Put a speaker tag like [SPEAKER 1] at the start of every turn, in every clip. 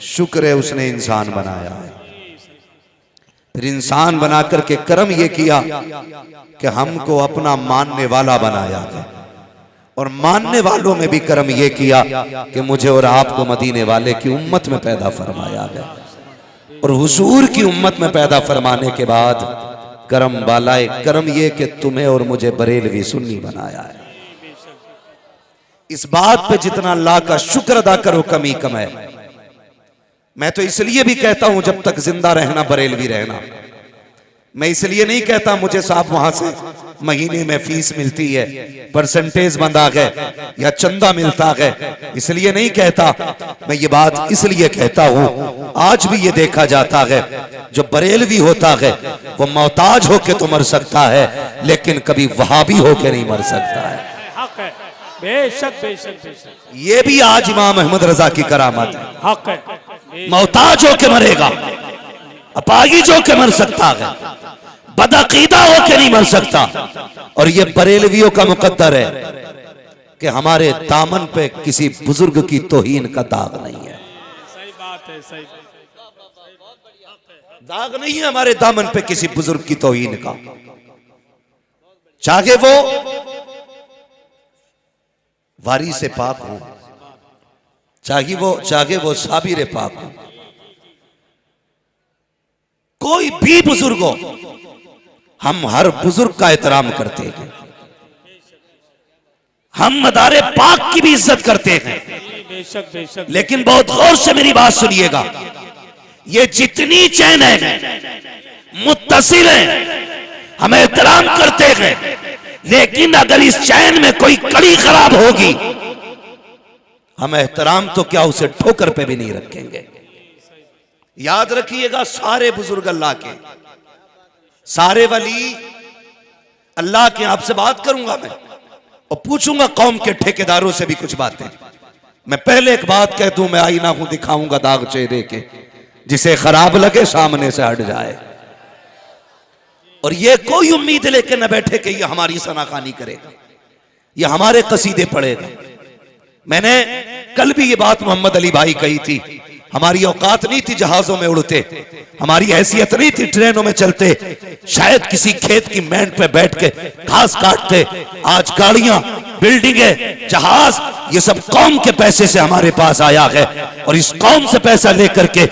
[SPEAKER 1] शुक्र है उसने इंसान बनाया है। फिर इंसान बना करके कर्म ये किया कि हमको अपना मानने वाला बनाया है, और मानने वालों में भी कर्म ये किया कि मुझे और आपको मदीने वाले की उम्मत में पैदा फरमाया है। और हुजूर की उम्मत में पैदा फरमाने के बाद करम वालाए करम ये कि तुम्हें और मुझे बरेलवी सुन्नी बनाया है। इस बात पे जितना अल्लाह का शुक्र अदा करो कमी कम है। मैं तो इसलिए भी कहता हूं जब तक जिंदा रहना बरेलवी रहना। मैं इसलिए नहीं कहता मुझे साहब वहां से महीने में फीस मिलती है, परसेंटेज बंधा गए या चंदा मिलता है, इसलिए नहीं कहता। मैं ये बात इसलिए कहता हूं, आज भी ये देखा जाता है जो बरेलवी होता है वो मोहताज होके तो मर सकता है, लेकिन कभी वहाबी होके नहीं मर सकता है।
[SPEAKER 2] बेशक बेशक बेशक,
[SPEAKER 1] ये भी आज इमाम अहमद रजा की करामत है।
[SPEAKER 2] हक है।
[SPEAKER 1] मोहताज होके मरेगा, अपाहिज होके मर सकता है, बदअकीदा होके नहीं मर सकता। और ये बरेलवियों का मुकद्दर है कि हमारे दामन पे किसी बुजुर्ग की तौहीन का दाग नहीं है।
[SPEAKER 2] सही बात है, सही
[SPEAKER 1] दाग नहीं है हमारे दामन पे किसी बुजुर्ग की तौहीन का, चाहे वो वारी से पाक हो, चाहे वो साबिर पाक हो, कोई भी बुजुर्ग हो, हम हर बुजुर्ग का एहतराम करते हैं, हम मदारे पाक की भी इज्जत करते हैं।
[SPEAKER 2] बेशक बेशक,
[SPEAKER 1] लेकिन बहुत गौर से मेरी बात सुनिएगा, ये जितनी चैन है मुत्तसिल है, हम एहतराम करते हैं, लेकिन अगर इस चैन में कोई कड़ी खराब होगी, हम एहतराम तो क्या उसे ठोकर पे भी नहीं रखेंगे। याद रखिएगा, सारे बुजुर्ग अल्लाह के, सारे वली अल्लाह के। आपसे बात करूंगा मैं और पूछूंगा कौम के ठेकेदारों से भी कुछ बातें। मैं पहले एक बात कह दूं, मैं आईना हूं, दिखाऊंगा दाग चेहरे के, जिसे खराब लगे सामने से हट जाए। और ये कोई उम्मीद लेके न बैठे कि ये हमारी सनाखानी करेगा, ये हमारे कसीदे पढ़ेगा। मैंने कल भी ये बात मोहम्मद अली भाई कही थी, हमारी औकात नहीं थी जहाजों में उड़ते, हमारी हैसियत नहीं थी ट्रेनों में चलते, शायद किसी खेत की मेंढ पे बैठ के घास काटते। आज गाड़ियां, बिल्डिंगें, जहाज, ये सब कौम के पैसे से हमारे पास आया है। और इस कौम से पैसा लेकर के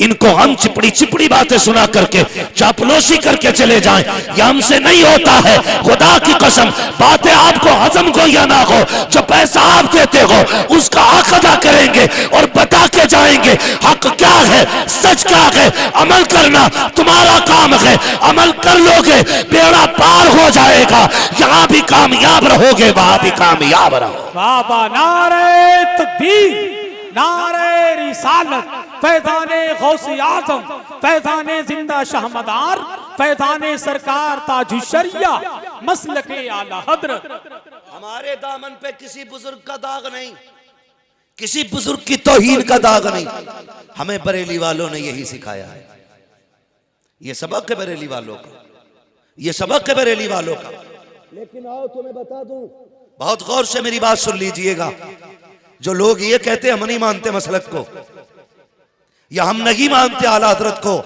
[SPEAKER 1] इनको हम चिपड़ी चिपड़ी बातें सुना करके चापलूसी करके चले जाएं, यह हमसे नहीं होता है। खुदा की कसम, बातें आपको हजम हो या ना हो, जो पैसा आप देते हो उसका हक अदा करेंगे और बता के जाएंगे हक क्या है, सच क्या है। अमल करना तुम्हारा काम है, अमल कर लोगे बेड़ा पार हो जाएगा। यहां भी कामयाब रहोगे, वहां भी कामयाब रहो।
[SPEAKER 2] बाबा नारे तकबीर, नारे रिसालत, फैजाने गौसे आजम, फैजाने जिंदा शाहमदार, फैजाने सरकार ताजुशरिया, मसलके आला हजरत।
[SPEAKER 1] हमारे दामन पे किसी बुजुर्ग का दाग नहीं, किसी बुजुर्ग की तौहीन का दाग नहीं। हमें बरेली वालों ने यही सिखाया है। ये सबक है बरेली वालों का, ये सबक है बरेली वालों का। लेकिन आओ तुम्हें बता दूं, बहुत गौर से मेरी बात सुन लीजिएगा, जो लोग ये कहते हम नहीं मानते मसलक को या हम नहीं मानते आला हजरत को,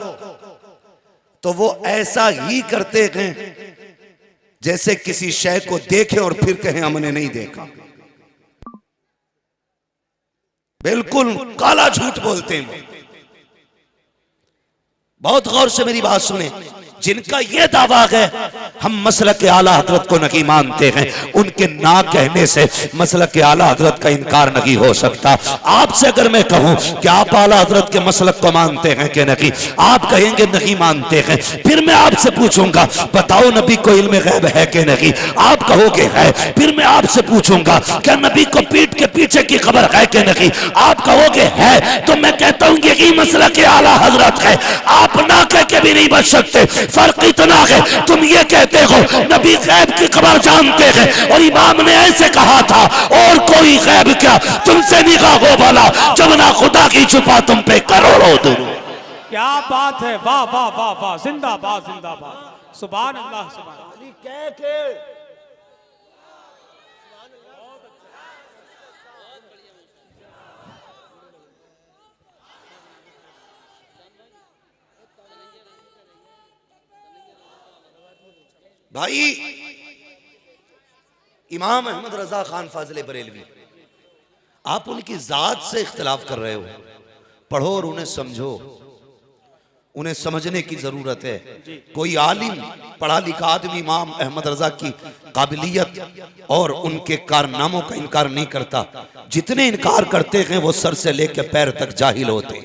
[SPEAKER 1] तो वो ऐसा ही करते हैं जैसे किसी शय को देखें और फिर कहें हमने नहीं देखा। बिल्कुल काला झूठ बोलते हैं। बहुत गौर से मेरी बात सुने, जिनका यह दावा है हम मसलक आला हजरत को नहीं मानते हैं, उनके ना कहने से मसलक आला हजरत का इनकार नहीं हो सकता। आपसे अगर मैं कहूं कि आप आला हजरत के मसलक को मानते हैं कि नहीं, आप कहेंगे नहीं मानते हैं। फिर मैं आपसे पूछूंगा बताओ नबी को इल्म गैब है कि नहीं, आप कहोगे है। फिर मैं आपसे पूछूंगा क्या नबी को पीठ के पीछे की खबर है कि नहीं, आप कहोगे है। तो मैं कहता हूं यही मसलक आला हजरत है, आप ना कह के भी नहीं बच सकते। फर्क इतना है, तुम ये कहते हो नबी गैब की खबर जानते हैं और इमाम ने ऐसे कहा था, और कोई गैब क्या तुमसे निगाह हो भला, जब ना खुदा की छुपा तुम पे करोड़ों दुरूद।
[SPEAKER 2] क्या बात है, वाह वाह वाह वाह, जिंदाबाद जिंदाबाद, सुभान अल्लाह सुभान अल्लाह।
[SPEAKER 1] भाई इमाम अहमद रजा खान फाजिल बरेलवी, आप उनकी जात से इख्तिलाफ कर रहे हो, पढ़ो और उन्हें समझो, उन्हें समझने की जरूरत है। कोई आलिम पढ़ा लिखा आदमी इमाम अहमद रजा की काबिलियत और उनके कारनामों का इनकार नहीं करता। जितने इनकार करते हैं वो सर से लेकर पैर तक जाहिल होते,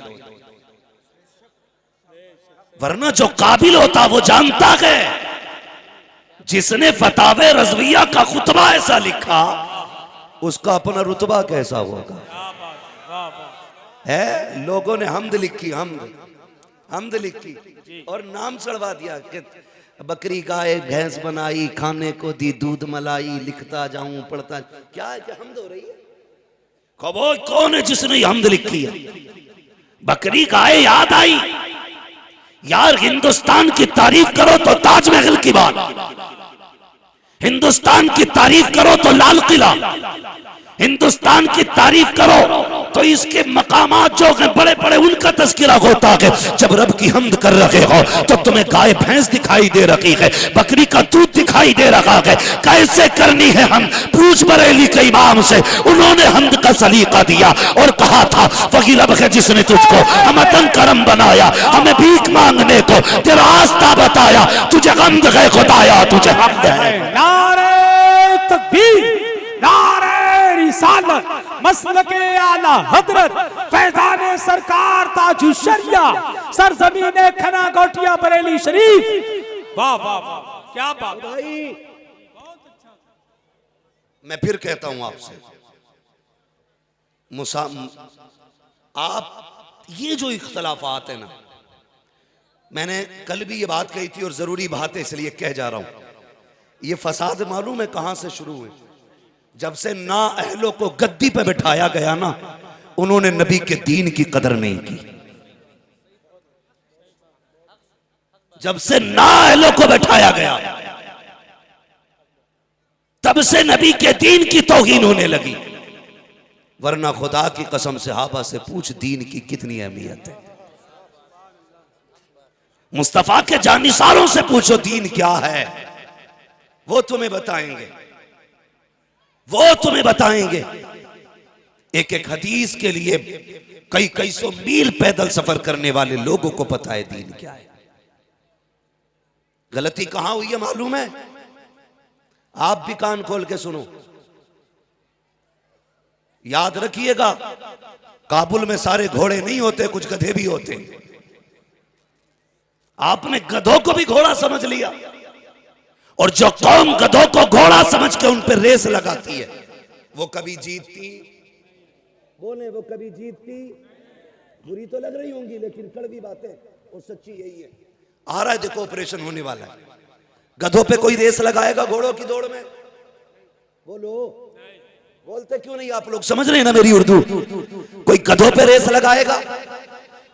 [SPEAKER 1] वरना जो काबिल होता वो जानता है। जिसने फतावे रज़विया का खुतबा ऐसा लिखा उसका अपना रुतबा कैसा होगा। है लोगों ने हमद लिखी, हमद लिखी और नाम चढ़वा दिया कि बकरी गाय भैंस बनाई, खाने को दी दूध मलाई, लिखता जाऊं पढ़ता। क्या है कि हमद हो रही है? कहो कौन है जिसने हमद लिखी है? बकरी गाय याद आई यार, हिंदुस्तान की तारीफ करो तो ताजमहल की बात, हिंदुस्तान की तारीफ करो तो लाल किला, हिंदुस्तान की तारीफ करो तो इसके मकामात जो हैं बड़े बड़े, उनका तज़किरा होता है। जब रब की हमद कर रहे हो तो तुम्हें गाय भैंस दिखाई दे रही है, बकरी का दूध दिखाई दे रहा है। कैसे करनी है हम? पूछ बरेली के इमाम से, उन्होंने हमद का सलीका दिया और कहा था वही रब है जिसने तुझको हमतन करम बनाया, हमें भीख मांगने को तेरा आस्था बताया, तुझे गम्द है खुदाया, तुझे हमद है।
[SPEAKER 2] नारे तकबीर, नारे रिसालत, मसलके आला हजरत, फैजाने सरकार ताजु शरिया, सरजमीने खना गोटिया बरेली शरीफ। वाह वाह वाह, क्या बात भाई।
[SPEAKER 1] मैं फिर कहता हूं आपसे, आप ये जो इख्तलाफात है ना, मैंने कल भी ये बात कही थी और जरूरी बात है इसलिए कह जा रहा हूं। ये फसाद मालूम है कहां से शुरू हुए? जब से ना अहलों को गद्दी पे बिठाया गया ना, उन्होंने नबी के दीन की कदर नहीं की। जब से ना अहलों को बिठाया गया तब से नबी के दीन की तौहीन होने लगी। वरना खुदा की कसम सहाबा से पूछ दीन की कितनी अहमियत है। मुस्तफा के जानिसारों से पूछो दीन क्या है, वो तुम्हें बताएंगे, वो तुम्हें बताएंगे। एक एक हदीस के लिए कई कई सौ मील पैदल सफर करने वाले लोगों को पता है दीन क्या है। गलती कहां हुई है मालूम है? आप भी कान खोल के सुनो, याद रखिएगा, काबुल में सारे घोड़े नहीं होते, कुछ गधे भी होते। आपने गधों को भी घोड़ा समझ लिया, और जो कौम गधों को घोड़ा समझ के उन पर रेस लगाती है वो कभी जीतती, बोले वो कभी जीतती, बुरी तो लग रही होंगी लेकिन कड़वी बातें और सच्ची यही है। आ रहा है देखो ऑपरेशन होने वाला है, गधों पे कोई रेस लगाएगा घोड़ों की दौड़ में? बोलो, बोलते क्यों नहीं आप लोग? समझ रहे हैं ना मेरी उर्दू? कोई गधों पे रेस लगाएगा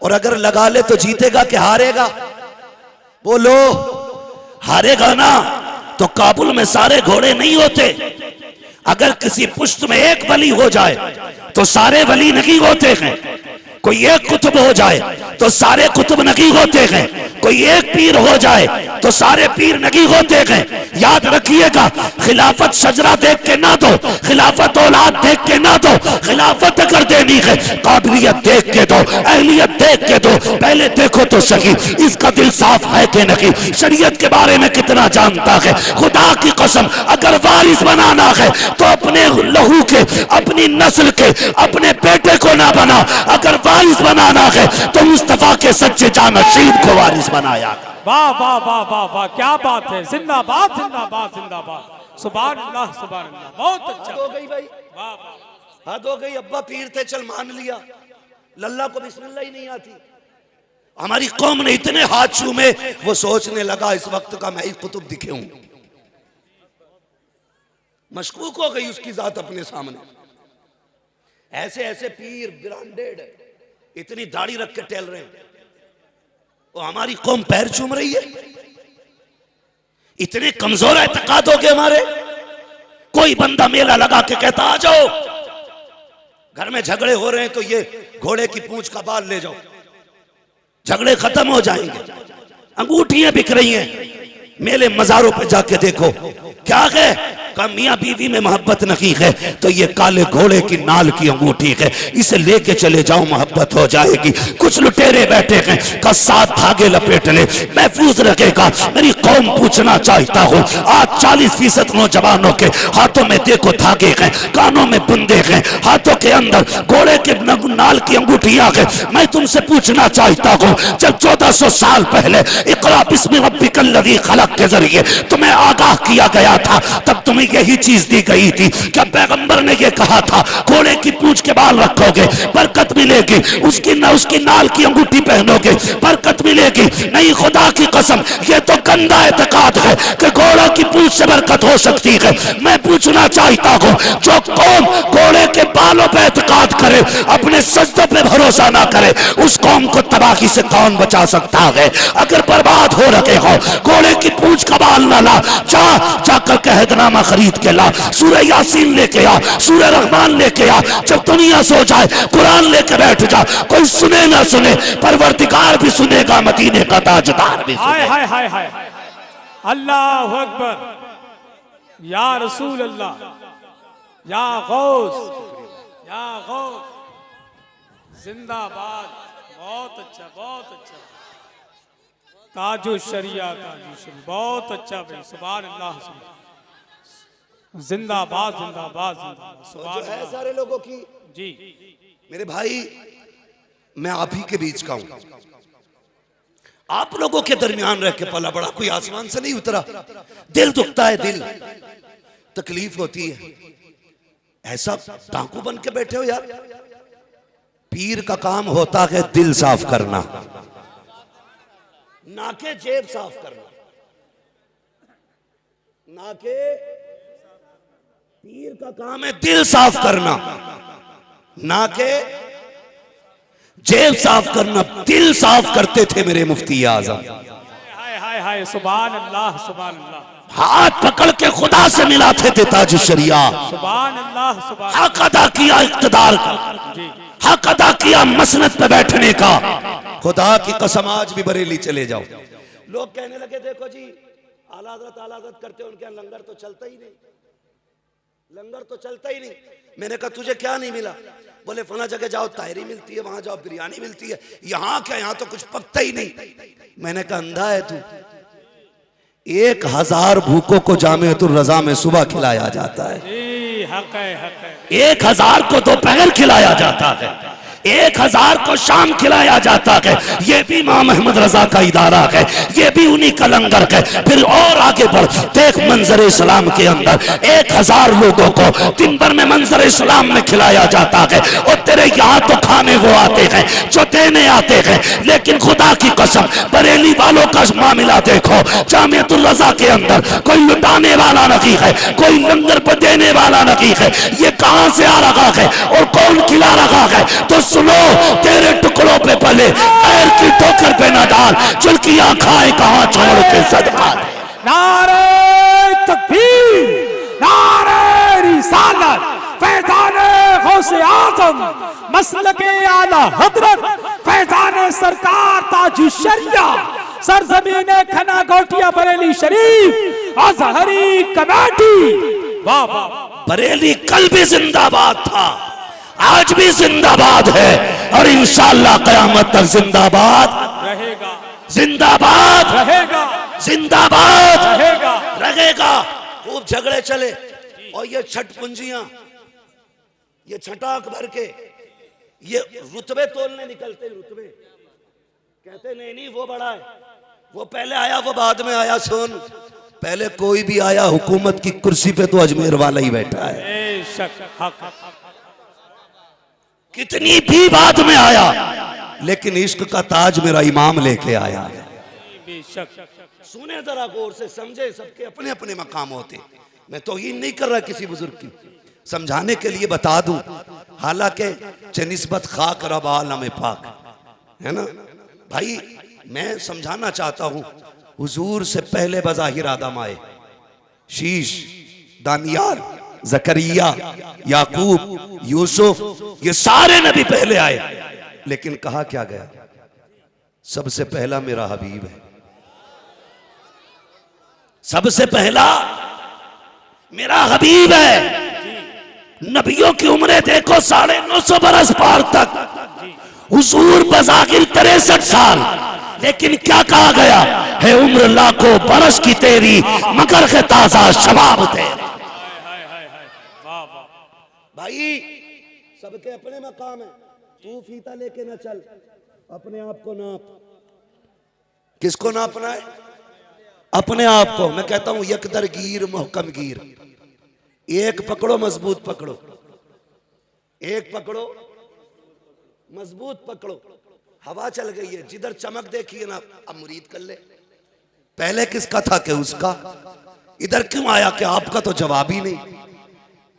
[SPEAKER 1] और अगर लगा ले तो जीतेगा कि हारेगा? बोलो, हारेगा ना। तो काबुल में सारे घोड़े नहीं होते। अगर किसी पुष्ट में एक वली हो जाए तो सारे वली नहीं होते हैं। कोई एक कुतुब हो जाए तो सारे कुतुब नहीं होते हैं। कोई एक पीर हो जाए तो सारे पीर नहीं होते हैं। याद रखिएगा, खिलाफत शजरा देख के ना दो, खिलाफत औलाद देख के ना दो। खिलाफत अगर देनी है काबिलियत देख के दो, अहलियत देख के दो। पहले देखो तो सही इसका दिल साफ है कि नहीं, शरीयत के बारे में कितना जानता है। खुदा की कसम, अगर वारिस बनाना है तो अपने लहू के, अपनी नस्ल के, अपने बेटे को ना बना। अगर वारिस बनाना है तो मुस्तफा के सच्चे जानशीन को वारिस बनाया।
[SPEAKER 2] वाह वाह वाह वाह वाह, क्या बात है। जिंदाबाद जिंदाबाद जिंदाबाद, सुभान अल्लाह सुभान अल्लाह। बहुत अच्छा
[SPEAKER 1] हो गई भाई,
[SPEAKER 2] वाह वाह,
[SPEAKER 1] हद हो गई। अब्बा पीर थे, चल मान लिया। लल्ला को बिस्मिल्लाह ही नहीं आती। हमारी कौम ने इतने हाथ चूमे, वो सोचने लगा इस वक्त का मैं ही कुतुब दिखे हूं। मशकूक हो गई उसकी जात अपने सामने। ऐसे ऐसे पीर ब्रांडेड इतनी दाढ़ी रख के टहल रहे हैं, तो हमारी कौम पैर चूम रही है। इतने कमजोर एतकाद हो गए हमारे। कोई बंदा मेला लगा के कहता आ जाओ, घर में झगड़े हो रहे हैं तो ये घोड़े की पूंछ का बाल ले जाओ, झगड़े खत्म हो जाएंगे। अंगूठियां बिक रही हैं, मेरे मजारों पे जाके देखो क्या है, का मियां बीवी में मोहब्बत नहीं है तो ये काले घोड़े की नाल की अंगूठी है, इसे लेके चले जाओ मोहब्बत हो जाएगी। कुछ लुटेरे बैठे हैं का 7 धागे लपेट ले, महफूज रखेगा। मेरी कौम पूछना चाहता हूँ, आज 40% नौजवानों के हाथों में देखो धागे हैं, कानों में बुंदे हैं, हाथों के अंदर घोड़े के नाल की अंगूठियां हैं। मैं तुमसे पूछना चाहता हूँ, जब 1400 साल पहले इक़रा बिस्मि रब्बिकल लज़ी खलक़ के जरिए तुम्हें आगाह किया गया था, तब तुम्हें यही चीज दी गई थी। क्या पैगंबर ने यह कहा था घोड़े की पूंछ के बाल रखोगे बरकत मिलेगी, उसकी नाल की अंगूठी पहनोगे बरकत मिलेगी? नहीं, खुदा की कसम, ये तो गंदा एतकाद है कि घोड़ों की पूंछ से बरकत हो सकती है। मैं पूछना चाहता हूँ, जो कौम घोड़े के बालों पर एतकाद करे, अपने सजदों पे भरोसा ना करे, उस कौम को तबाही से कौन बचा सकता है? अगर बर्बाद हो रखे हो, घोड़े की पूंछ का बाल ना ला, जाकर कहदनामा खरीद के ला, सूरह यासीन लेके आ, सूरह रहमान लेके आ। जब दुनिया सो जाए कुरान लेके बैठ जा, कोई सुने ना सुने, परवरदिगार भी सुनेगा, मदीने का ताजदार भी सुनेगा।
[SPEAKER 2] हाय हाय हाय, अल्लाह अकबर, या रसूल अल्लाह, या गौस, या गौस, जिंदाबाद। बहुत अच्छा, बहुत अच्छा, ताजो शरिया, ताजो शरिया, बहुत अच्छा भाई, सुभान अल्लाह, जिंदाबाद जिंदाबाद जिंदाबाद, सुभान
[SPEAKER 1] है
[SPEAKER 2] अल्लाह।
[SPEAKER 1] सारे लोगों की
[SPEAKER 2] जी
[SPEAKER 1] मेरे भाई, मैं आप ही के बीच का हूं, आप लोगों के दरमियान रह के पला बड़ा, कोई आसमान से नहीं उतरा। दिल दुखता है, दिल तकलीफ होती है। ऐसा डाकू बन के बैठे हो यार। पीर का काम होता है दिल साफ करना, ना के जेब साफ करना, ना के पीर का काम है दिल साफ करना, ना के जेब साफ करना। दिल साफ करते थे मेरे मुफ्ती आजम।
[SPEAKER 2] हाय हाय हाय, सुभान अल्लाह, सुभान अल्लाह,
[SPEAKER 1] हाथ पकड़ के खुदा से मिलाते थे ताज शरिया।
[SPEAKER 2] सुभान अल्लाह, सुभान
[SPEAKER 1] हक अदा किया इक़्तिदार का,
[SPEAKER 2] जी,
[SPEAKER 1] हक अदा किया मसनद पे बैठने का। खुदा की कसम, आज भी बरेली चले जाओ, लोग कहने लगे देखो जी आला हज़रत करते उनके यहाँ लंगर तो चलता ही नहीं, लंगर तो चलता ही नहीं। मैंने कहा तुझे क्या नहीं मिला? बोले फला जगह जाओ तायरी मिलती है, वहां जाओ बिरयानी मिलती है, यहाँ क्या, यहाँ तो कुछ पकता ही नहीं। मैंने कहा अंधा है तू, 1000 भूखों को जामिअतुर रज़ा में सुबह खिलाया जाता है,
[SPEAKER 2] जी, हक है, हक है।
[SPEAKER 1] 1000 को दोपहर खिलाया जाता है, 1000 को शाम खिलाया जाता है। ये भी इमाम अहमद रजा का इदारा है, ये भी उन्हीं का लंगर है। फिर और आगे बढ़, देख मंजर इस्लाम के अंदर 1000 लोगों को दिन भर में मंजर इस्लाम में खिलाया जाता है। और तेरे यहाँ तो खाने वो आते हैं जो देने आते हैं, लेकिन खुदा की कसम बरेली वालों का मामला देखो, जामिअतुर रज़ा के अंदर कोई लुटाने वाला नहीं है, कोई लंगर पर देने वाला नहीं है। ये कहां से आ रहा है और कौन खिला रहा है? तो सुनो, तेरे टुकड़ों पे पले पैर की ठोकर पे न डाल, चुलकी आंखें कहां छोड़ के सदका।
[SPEAKER 2] नारे तकबीर, नारे रिसालत, फैज़ाने गौसे आज़म, मसलके आला हज़रत, फैज़ाने सरकार ताजुश शरिया, सरज़मीने खना गोटिया बरेली शरीफ, अज़हरी कमेटी। वाह वाह,
[SPEAKER 1] बरेली कल भी जिंदाबाद था, आज भी जिंदाबाद है, और इंशाअल्लाह क़यामत तक जिंदाबाद
[SPEAKER 2] रहेगा,
[SPEAKER 1] जिंदाबाद
[SPEAKER 2] रहेगा,
[SPEAKER 1] जिंदाबाद
[SPEAKER 2] रहेगा,
[SPEAKER 1] रहेगा। खूब झगड़े चले, और ये छठ पूंजियां, ये छटाक भर के ये रुतबे तोलने निकलते, रुतबे कहते नहीं वो बड़ा है, वो पहले आया, वो बाद में आया। सुन, पहले कोई भी आया हुकूमत की कुर्सी पे तो अजमेर वाला ही बैठा है,
[SPEAKER 2] बेशक, हक,
[SPEAKER 1] कितनी भी बाद में आया, लेकिन इश्क का ताज मेरा इमाम लेके आया है।
[SPEAKER 2] बेशक।
[SPEAKER 1] सुने जरा गौर से, समझे, सबके अपने अपने मकाम होते। मैं तौहीन नहीं कर रहा किसी बुजुर्ग की, समझाने के लिए बता दूं। हालांकि चनिस्बत खाक रब आलम पाक है ना भाई, मैं समझाना चाहता हूं। हुजूर से पहले बज़ाहिर आदम आए, शीश, दानियाल, जकरिया, याकूब, यूसुफ, ये सारे नबी पहले आए, लेकिन कहा क्या गया? सबसे पहला मेरा हबीब है। सबसे पहला मेरा हबीब है। नबियों की उम्रें देखो 950 बरस पार तक, हुजूर बज़ाहिर 63 साल, लेकिन क्या कहा गया है, उम्र लाखों बरस की तेरी मगर के ताजा शबाब तेरे। भाई सबके अपने मकाम है, तू फीता लेके ना चल, अपने आप को नाप। किसको नापना है? अपने आप को। मैं कहता हूं यकदर गिर मोहकम गिर, एक पकड़ो मजबूत पकड़ो, एक पकड़ो मजबूत पकड़ो। हवा चल गई है, जिधर चमक देखिए ना, अब मुरीद कर ले। पहले किसका था कि उसका, इधर क्यों आया कि आपका, तो जवाब ही नहीं।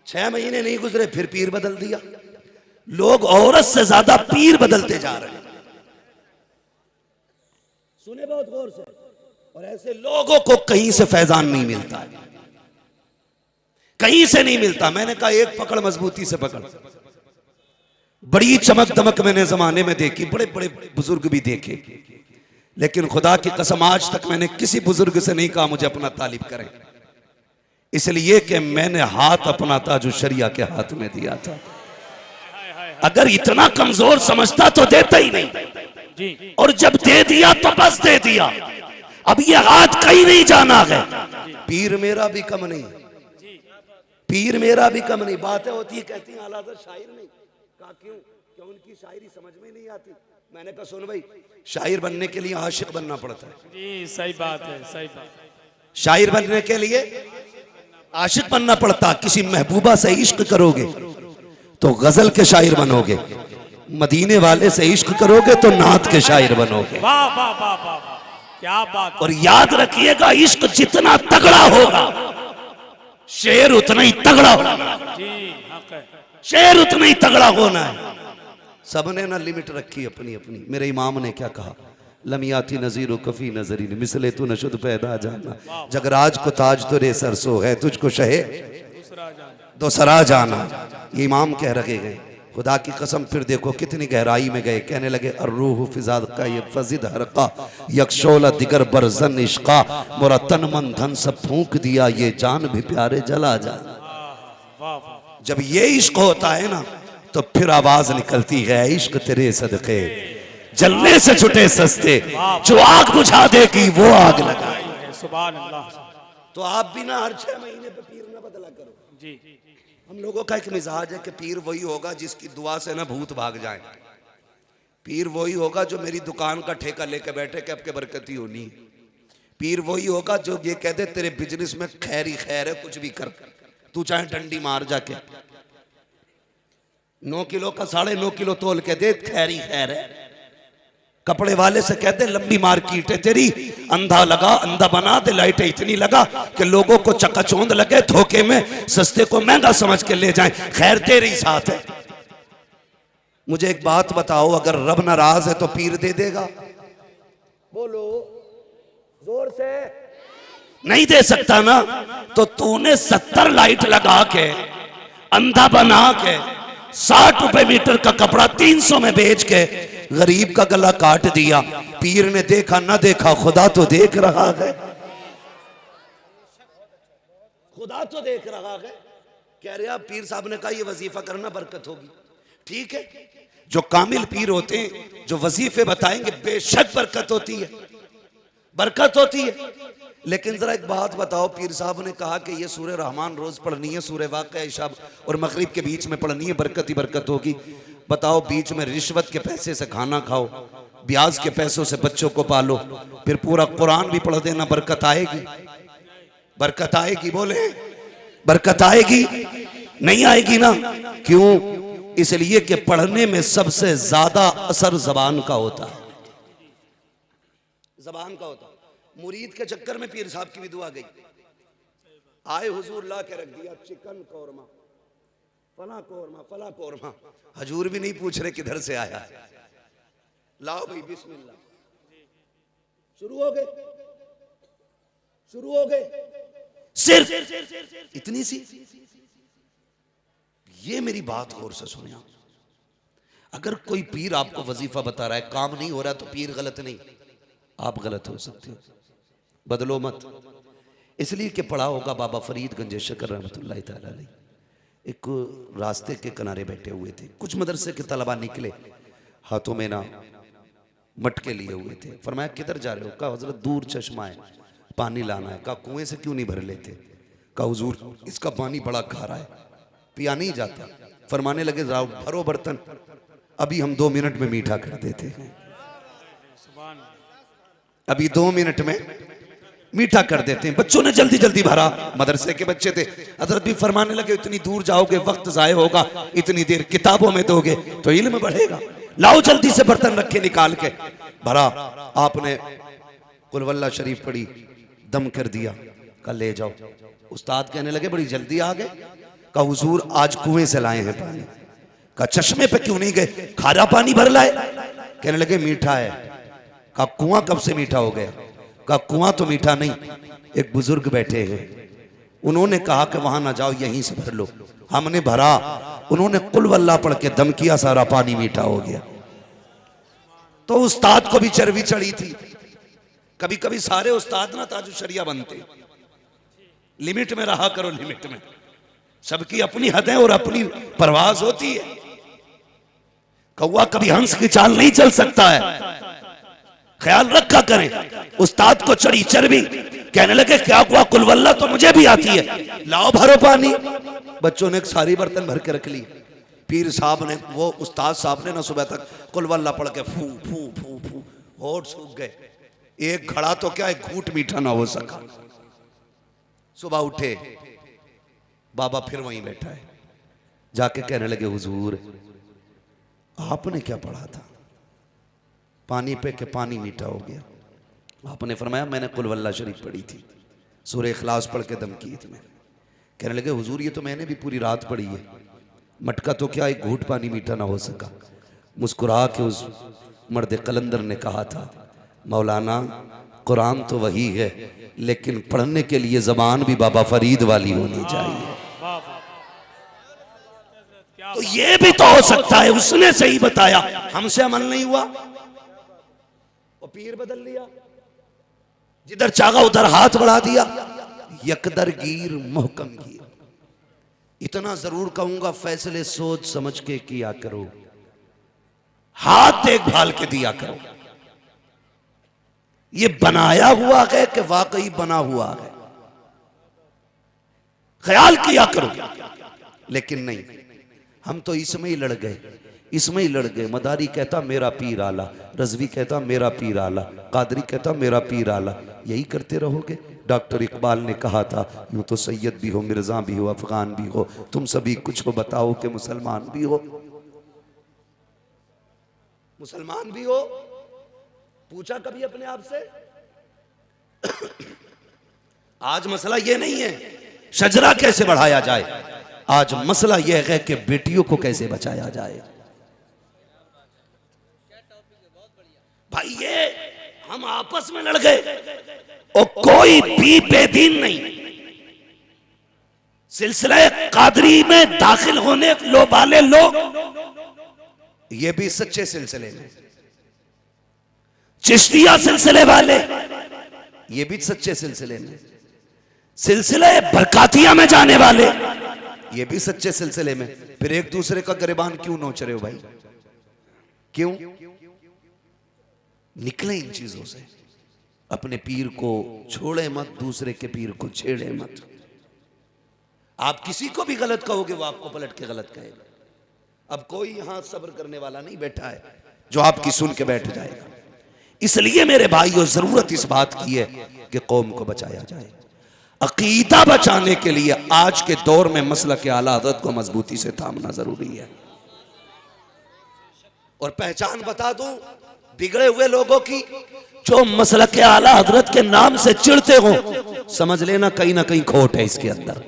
[SPEAKER 1] 6 महीने नहीं गुजरे फिर पीर बदल दिया। लोग औरत से ज्यादा पीर बदलते जा रहे हैं। सुने बहुत गौर से। और ऐसे लोगों को कहीं से फैजान नहीं मिलता है, कहीं से नहीं मिलता। मैंने कहा एक पकड़ मजबूती से पकड़। बड़ी चमक दमक मैंने जमाने में देखी, बड़े बड़े बुजुर्ग भी देखे, लेकिन खुदा की कसम आज तक मैंने किसी बुजुर्ग से नहीं कहा मुझे अपना तालिब करें, इसलिए कि मैंने हाथ अपना ताजु शरिया के हाथ में दिया था। अगर इतना कमजोर समझता तो देता ही नहीं, और जब दे दिया तो बस दे दिया। अब ये हाथ कहीं नहीं जाना है। पीर मेरा भी कम नहीं, पीर मेरा भी कम नहीं। बातें होती है, कहती हैं आला शायर नहीं। कहा क्यों? क्या उनकी शायरी समझ में नहीं आती? मैंने कहा सुन भाई, शायर बनने के लिए आशिक बनना पड़ता है।
[SPEAKER 2] जी सही बात है, सही बात।
[SPEAKER 1] शायर बनने के लिए आशिक बनना पड़ता। किसी महबूबा से इश्क करोगे तो गजल के शायर बनोगे, मदीने वाले से इश्क करोगे तो नात के शायर बनोगे।
[SPEAKER 2] वाह वाह वाह वाह, क्या बात।
[SPEAKER 1] और याद रखिएगा, इश्क जितना तगड़ा होगा शेर उतना ही तगड़ा होगा।
[SPEAKER 2] जी हक है,
[SPEAKER 1] शेर उतना ही तगड़ा होना है। सबने ना लिमिट रखी अपनी अपनी। मेरे इमाम ने क्या कहा, लमियाती नजीर कफी नजरी मिसले तू नशुद पैदा जाना, जगराज को ताज तो रे सरसो है, तुझको शहे दूसरा जाना। ये इमाम कह रहे हैं। खुदा की कसम फिर देखो कितनी गहराई में गए। कहने लगे अर्रूह फिजाद का ये फजिद हरका यकशोला दिगर बरजन इश्का, मोरा तन मन धन सब फूंक दिया, ये जान भी प्यारे जला जाना। जब ये इश्क होता है ना तो फिर आवाज निकलती है, इश्क तेरे सदके जलने से छुटे सस्ते, जो आग बुझा देगी वो आग लगाए।
[SPEAKER 2] सुभान अल्लाह।
[SPEAKER 1] तो आप भी ना हर 6 महीने पे पीर ना बदला करो।
[SPEAKER 2] जी
[SPEAKER 1] हम लोगों का एक मिजाज है कि पीर वही होगा जिसकी दुआ से ना भूत भाग जाए। पीर वही होगा जो मेरी दुकान का ठेका लेके बैठे कि अब के बरकती होनी। पीर वही होगा जो ये कह दे तेरे बिजनेस में खैर ही खैर है, कुछ भी कर, तू चाहे डंडी मार जाके। 9 किलो का 9.5 किलो तोल के दे, खैर ही खैर है। कपड़े वाले से कहते लंबी मार्केट है तेरी, अंधा लगा अंधा बना दे, लाइटें इतनी लगा कि लोगों को चकाचौंध लगे, धोखे में सस्ते को महंगा समझ के ले जाएं, खैर तेरे ही साथ है। मुझे एक बात बताओ, अगर रब नाराज है तो पीर दे देगा? बोलो जोर से। नहीं दे सकता ना। तो तूने 70 लाइट लगा के अंधा बना के 60 रुपए मीटर का कपड़ा 300 में बेच के गरीब का गला काट दिया। पीर ने देखा ना देखा, खुदा तो देख रहा है, खुदा तो देख रहा है। कह रहे पीर साहब ने कहा ये वजीफा करना बरकत होगी। ठीक है, जो कामिल पीर होते हैं जो वजीफे बताएंगे बेशक बरकत होती है, बरकत होती है। लेकिन जरा एक बात बताओ, पीर साहब ने कहा कि ये सूरह रहमान रोज पढ़नी है, सूरह वाक़या इशा और मगरिब के बीच में पढ़नी है, बरकत ही बरकत होगी। बताओ, बीच में रिश्वत के पैसे से खाना खाओ, ब्याज के पैसों से बच्चों को पालो, फिर पूरा कुरान भी पढ़ देना, बरकत आएगी? बरकत आएगी? बोले बरकत आएगी? नहीं आएगी ना। क्यों? इसलिए कि पढ़ने में सबसे ज्यादा असर जबान का होता है, जबान का होता है। मुरीद के चक्कर में पीर साहब की भी दुआ गई। आए हुजूर ला के रख दिया चिकन कौरमा, फला कौरमा, फला कौरमा। हजूर भी नहीं पूछ रहे किधर से आया, लाओ भाई बिस्मिल्लाह। शुरू हो गए, शुरू हो गए। सिर्फ इतनी सी। ये मेरी बात गौर से सुनिए। अगर कोई पीर आपको वजीफा बता रहा है, काम नहीं हो रहा, तो पीर गलत नहीं, आप गलत हो सकते हो। बदलो मत। इसलिए कि पढ़ा होगा बाबा फरीद गंज शकर रहमतुल्लाह ताला अलैह, एक रास्ते के किनारे बैठे हुए थे। कुछ मदरसे के तलबा निकले, हाथों में ना मटके लिए हुए थे। फरमाया किधर जा रहे हो? कहा हजरत दूर चश्मा है, पानी लाना है। कहा कुएं से क्यों नहीं भर लेते? कहा हुजूर इसका पानी बड़ा खारा है, पिया नहीं जाता। फरमाने लगे जाओ भरो बर्तन, अभी हम 2 मिनट में मीठा कर देते हैं, अभी 2 मिनट में मीठा कर देते हैं। बच्चों ने जल्दी जल्दी भरा, मदरसे के बच्चे थे। हजरत भी फरमाने लगे इतनी दूर जाओगे वक्त जाये होगा, इतनी देर किताबों में दोगे तो इल्म बढ़ेगा, लाओ जल्दी से बर्तन रखे निकाल के। भरा, आपने कुल वल्लाह शरीफ पढ़ी, दम कर दिया। कल ले जाओ। उस्ताद कहने लगे बड़ी जल्दी आ गए। कहा हुजूर आज कुएं से लाए हैं पानी। कहा चश्मे पे क्यों नहीं गए? खारा पानी भर लाए। कहने लगे मीठा है। कहा कुआं कब से मीठा हो गया? कहा कुआं तो मीठा नहीं, एक बुजुर्ग बैठे हैं, उन्होंने कहा कि वहां ना जाओ यहीं से भर लो। हमने भरा, उन्होंने कुल वल्लाह पढ़ के दम किया, सारा पानी मीठा हो गया। तो उस्ताद को भी चर्बी चढ़ी थी। कभी कभी सारे उस्ताद ना ताजु शरिया बनते, लिमिट में रहा करो, लिमिट में। सबकी अपनी हदें और अपनी परवाज होती है। कौवा कभी हंस की चाल नहीं चल सकता है, ख्याल रखा करें। उस्ताद को चढ़ी चर्बी, कहने लगे क्या हुआ? कुल वल्लाह तो मुझे भी आती है, लाओ भरो पानी। बच्चों ने एक सारी बर्तन भर के रख ली। पीर साहब ने, वो उस्ताद साहब ने ना सुबह तक कुल वल्लाह पढ़ के फू फू फू फू, होठ सूख गए। एक घड़ा तो क्या एक घूंट मीठा ना हो सका। सुबह उठे, बाबा फिर वहीं बैठा है। जाके कहने लगे हुजूर आपने क्या पढ़ा था? पानी पे के पानी मीठा हो गया। आपने फरमाया मैंने कुल वल्लाह शरीफ पढ़ी थी, सूरह इखलास पढ़ के दम की थी मैंने। कहने लगे हुजूर ये तो मैंने भी पूरी रात पढ़ी है, मटका तो क्या एक घूंट पानी मीठा ना हो सका। मुस्कुरा के उस मर्द कलंदर ने कहा था मौलाना कुरान तो वही है, लेकिन पढ़ने के लिए जबान भी बाबा फरीद वाली होनी चाहिए। तो ये भी तो हो सकता है उसने सही बताया, हमसे अमल नहीं हुआ, वो पीर बदल लिया, जिधर चाहा उधर हाथ बढ़ा दिया। यकदर गिर मोहकम गिर। इतना जरूर कहूंगा फैसले सोच समझ के किया करो, हाथ देखभाल के दिया करो। ये बनाया हुआ है कि वाकई बना हुआ है, ख्याल किया करो। लेकिन नहीं, हम तो इसमें ही लड़ गए, इसमें ही लड़ गए। मदारी कहता मेरा पीर आला, रजवी कहता मेरा पीर आला, कादरी कहता मेरा पीर आला। यही करते रहोगे। डॉक्टर इकबाल ने कहा था यूं तो सैयद भी हो, मिर्जा भी हो, अफगान भी हो, तुम सभी कुछ हो बताओ कि मुसलमान भी हो। मुसलमान भी हो? पूछा कभी अपने आप से? आज मसला यह नहीं है शजरा कैसे बढ़ाया जाए, आज मसला यह है कि बेटियों को कैसे बचाया जाए। भाई ये हम आपस में लड़ गए और कोई भी बेदीन नहीं। सिलसिला कादरी में दाखिल होने वाले लोग ये भी सच्चे सिलसिले में, चिश्तिया सिलसिले वाले ये भी सच्चे सिलसिले में, सिलसिले बरकातिया में जाने वाले ये भी सच्चे सिलसिले में। फिर एक दूसरे का गिरबान क्यों नोच रहे हो भाई? क्यों? निकले इन चीजों से। अपने पीर को छोड़े मत, दूसरे के पीर को छेड़े मत। आप किसी को भी गलत कहोगे वो आपको पलट के गलत कहेगा। अब कोई यहां सब्र करने वाला नहीं बैठा है जो आपकी सुन के बैठ जाएगा। इसलिए मेरे भाइयों जरूरत इस बात की है कि कौम को बचाया जाए। अकीदा बचाने के लिए आज के दौर में मसलक आला हज़रत को मजबूती से थामना जरूरी है। और पहचान बता दूं बिगड़े हुए लोगों की, जो मसलक आला हज़रत के नाम से चिढ़ते हो, समझ लेना कहीं ना कहीं खोट है इसके अंदर।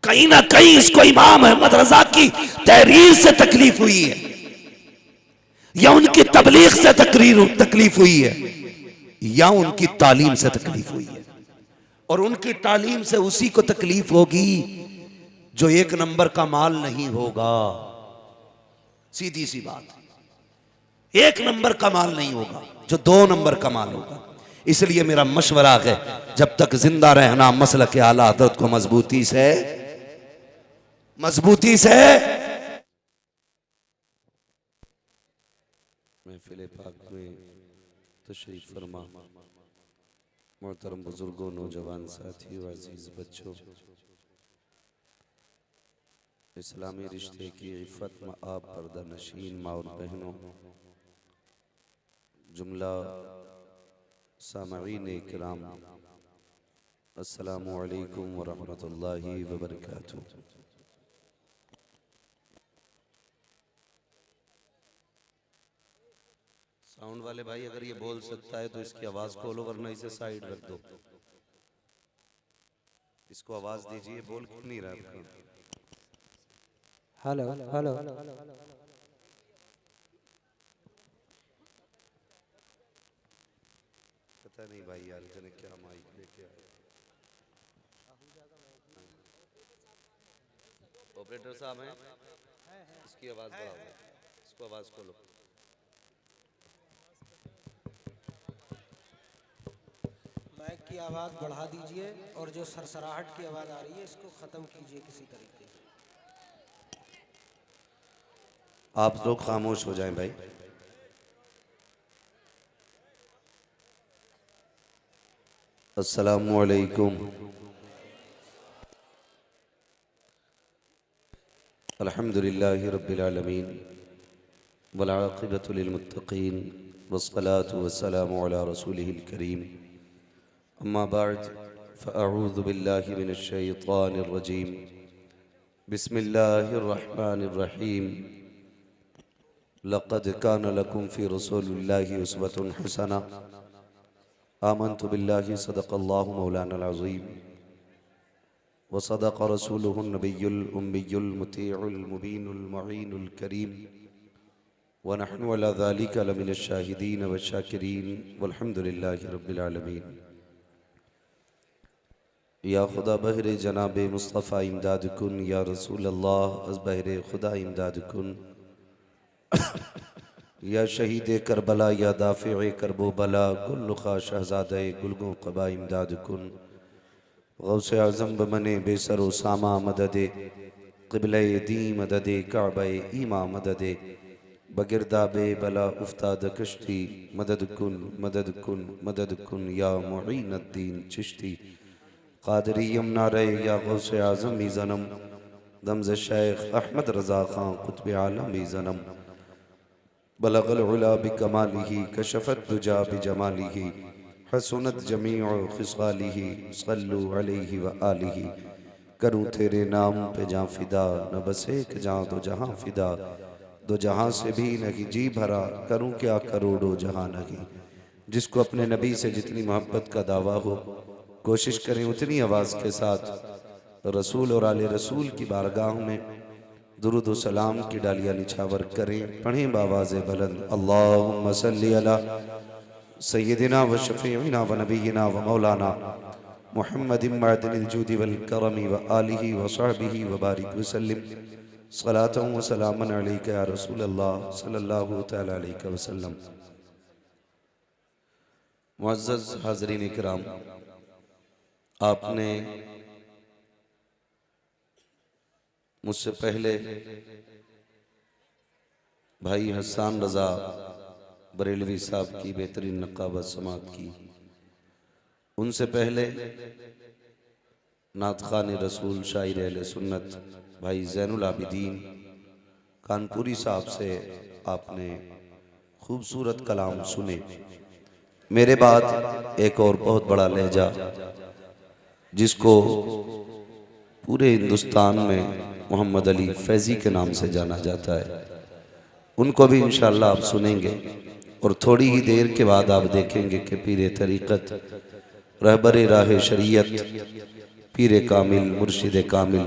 [SPEAKER 1] कहीं ना कहीं इसको इमाम अहमद रजा की तहरीर से तकलीफ हुई है, या उनकी तबलीग से तकलीफ हुई है, या उनकी तालीम से तकलीफ हुई है। और उनकी तालीम से उसी को तकलीफ होगी जो 1 नंबर का माल नहीं होगा। सीधी सी बात, 1 नंबर का माल नहीं होगा, जो 2 नंबर का माल होगा। इसलिए मेरा मशवरा है, जब तक जिंदा रहना मसलक आला हज़रत को मजबूती से महफिल पाक में तशरीफ फरमा। मोहतरम बुजुर्गों, नौजवान साथियों, अजीज बच्चों, इस्लामी रिश्ते की इफ़्फ़त में आप पर्दा नशीन माँ और बहनों, जुमला सामईन इकराम, अस्सलामु अलैकुम व रहमतुल्लाहि व बरकातुहू। साउंड वाले भाई अगर ये बोल सकता है तो इसकी आवाज खोलो, वरना इसे साइड रख दो। इसको आवाज दीजिए, बोल क्यों नहीं रहा है?
[SPEAKER 3] हेलो हेलो
[SPEAKER 1] पता नहीं भाई यार जने क्या माइक लेके आए। ऑपरेटर साहब हैं, इसकी आवाज बढ़ाओ, इसको आवाज खोलो।
[SPEAKER 3] माइक की आवाज़ बढ़ा दीजिए और जो सरसराहट की आवाज़ आ रही है इसको ख़त्म कीजिए किसी तरीके से।
[SPEAKER 1] आप लोग खामोश हो जाएं भाई। अस्सलामु अलैकुम। अल्हम्दुलिल्लाहि रब्बिल आलमीन वल आक़िबतु लिल मुत्तक़ीन वस्सलातु वस्सलामु अला रसूलिहिल करीम। अम्मा बाद फ़अऊज़ु बिल्लाहि मिनश शैतानिर रजीम। बिस्मिल्लाहिर रहमानिर रहीम। लक़द कान लकुम फ़ी रसूलिल्लाहि उस्वतुन हसना। आमन्तु बिल्लाहि सदक़ल्लाहु मौलानल अज़ीम व सदक़ रसूलुहुन नबियुल उम्मियुल मुतीउल मुबीनुल मुईनुल करीम व नहनु अला ज़ालिका लमिनश शाहिदीन व शाकिरीन वल्हम्दुलिल्लाहि रब्बिल आलमीन। या खुदा बहरे जनाब मुस्तफ़ा इमदाद कुन, या रसूल अल्लाह अज़ बहरे खुदा इमदाद कुन। या शहीद करबला, या दाफ़िए करबो बला, गुल्लुखा शहज़ादे गुलगो क़बा इमदाद कुन। गौसे आज़म बमने बेसरो सामा मददे, क़िबले दी मददे, काबे ईमा मददे, बगिरदा बे बला उफ्ताद कश्ती, मदद कुन मदद कुन मदद कुन, या मुईनुद्दीन चिश्ती क़ादरी यमुना रे, या गौसे आज़म ई ज़नम, दमज़ शेख अहमद रज़ा ख़ान क़ुत्ब आलम ई ज़नम। बलगल उला बिकमालिही, कशफत दुजा बिजमालिही, हसनत जमीउ खिसालिही, सल्लु अलैहि व आलिही। करूँ तेरे नाम पे जाँ फिदा, न बस एक जाँ दो जहाँ फिदा, दो जहाँ से भी नहीं जी भरा, करूँ क्या करोड़ों जहाँ नहीं। जिसको अपने नबी से जितनी मोहब्बत का दावा हो, कोशिश करें उतनी आवाज़ के साथ रसूल और आले रसूल की बारगाह में दुरूद व सलाम की डालियाँ निछावर करें। पढ़ें बावाज़े बुलंद, अल्लाहुम्मा सल्ली अला सय्यदिना व शफ़ीइना व नबीना व मौलाना मुहम्मदिन मअदनिल जूदि वल करमी व आलिहि व सहबिहि व बारिक व सल्लिम सलातन व सलामन अलैका या रसूल अल्लाह सल्लल्लाहु तआला अलैहि वसल्लम। मुअज़्ज़ज़ हाज़रीन इकराम, आपने मुझसे पहले भाई हसन रज़ा बरेलवी साहब की बेहतरीन नक़ाबत समात की। उनसे पहले नात ख़ान रसूल शायर अहले सुन्नत भाई ज़ैनुल आबिदीन कानपुरी साहब से आपने खूबसूरत कलाम सुने। मेरे बाद एक और बहुत बड़ा लहजा जिसको पूरे हिंदुस्तान में मोहम्मद अली फैज़ी के नाम से जाना जाता है, उनको भी इंशाअल्लाह आप सुनेंगे। और थोड़ी ही देर के बाद आप देखेंगे कि पीर तरीक़त, रहबर राह शरीयत, पीर कामिल, मुर्शिद कामिल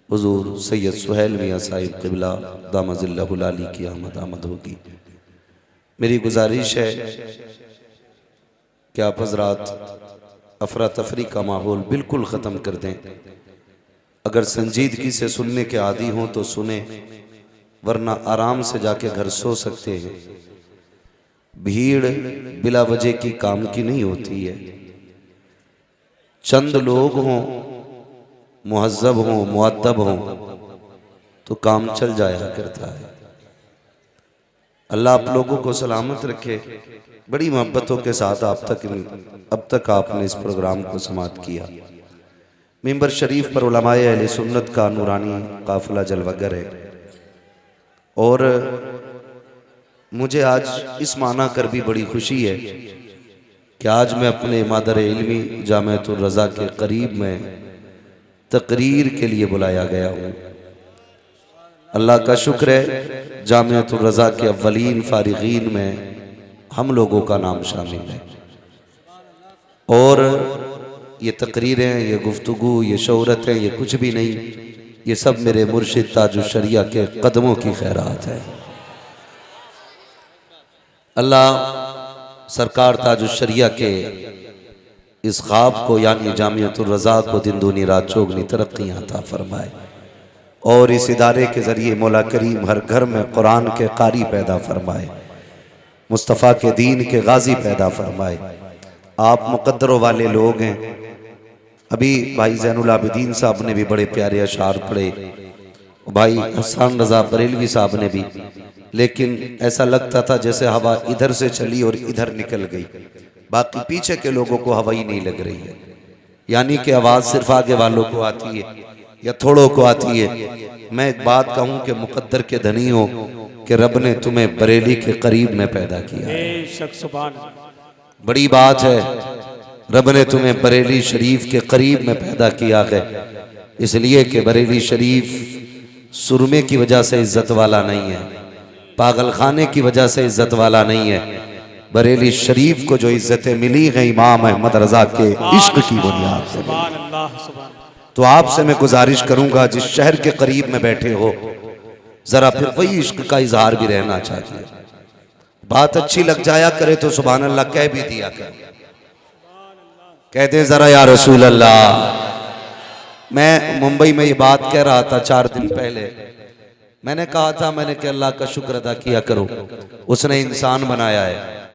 [SPEAKER 1] हुज़ूर सैयद सुहैल मियाँ साहिब क़िबला दामज़िल्लहुल आली की आमद होगी। मेरी गुजारिश है कि आप हज़रात अफरा तफरी का माहौल बिल्कुल ख़त्म कर दें। अगर संजीदगी से सुनने के आदी हों तो सुने, वरना आराम से जाके घर सो सकते हैं। भीड़ बिला वजह की काम की नहीं होती है। चंद लोग हों, मुहज्जब हों, मुअद्दब हों तो काम चल जाया करता है। अल्लाह आप लोगों को सलामत रखे। बड़ी मोहब्बतों के साथ अब तक आपने इस प्रोग्राम को समाप्त किया। मिंबर शरीफ पर उलमाए अहले सुन्नत का नूरानी काफिला जलवागर है और मुझे आज इस माना कर भी बड़ी खुशी है कि आज मैं अपने मादर इल्मी जामिअतुर रज़ा के करीब में तकरीर के लिए बुलाया गया हूँ। अल्लाह का शुक्र है जामिअतुर रज़ा के अव्वलीन फारिगीन में हम लोगों का नाम शामिल है और ये तकरीरें, ये गुफ्तगू, ये शोहरतें, ये कुछ भी नहीं, ये सब मेरे मुर्शिद ताजुश शरिया के कदमों की खैरात है। अल्लाह सरकार ताजुश शरिया के इस ख्वाब को यानी जामिअतुर रज़ा को दिन दूनी रात चौगनी तरक्कियाँ अता फरमाए और इस इदारे के ज़रिए मौला करीम हर घर में कुरान के कारी पैदा फरमाए, मुस्तफ़ा के दीन के गाजी पैदा फरमाए। आप मुक़द्दरों वाले लोग हैं। अभी भाई ज़ैनुल आबिदीन साहब ने भी बड़े प्यारे अशार पढ़े, भाई हसन रज़ा बरेलवी साहब ने भी, लेकिन ऐसा लगता था जैसे हवा इधर से चली और इधर निकल गई, बाकी पीछे के लोगों को हवा ही नहीं लग रही है। यानी कि आवाज़ सिर्फ आगे वालों को आती है या थोड़ों को आती है। मैं एक बात कहूँ कि मुक़द्दर के धनी हो कि रब ने तुम्हें बरेली के करीब में पैदा किया।
[SPEAKER 2] बेशक सुभान,
[SPEAKER 1] बड़ी बात है, रब ने तुम्हें बरेली शरीफ के करीब में पैदा किया है, इसलिए कि बरेली शरीफ सुरमे की वजह से इज्जत वाला नहीं है, पागल खाने की वजह से इज्जत वाला नहीं है। बरेली शरीफ को जो इज्जतें मिली हैं इमाम अहमद रजा के इश्क की बुनियाद से।
[SPEAKER 2] सुभान अल्लाह, सुभान।
[SPEAKER 1] तो आपसे मैं गुजारिश करूंगा जिस शहर के करीब में बैठे हो जरा फिर वही इश्क का इजहार भी रहना चाहिए। बात अच्छी लग जाया करे तो सुभान अल्लाह कह भी दिया कर, कहते जरा या रसूल अल्लाह। मैं मुंबई में ये बात कह रहा था 4 दिन पहले, मैंने कहा था मैंने कि अल्लाह का शुक्र अदा किया करो, उसने इंसान बनाया है।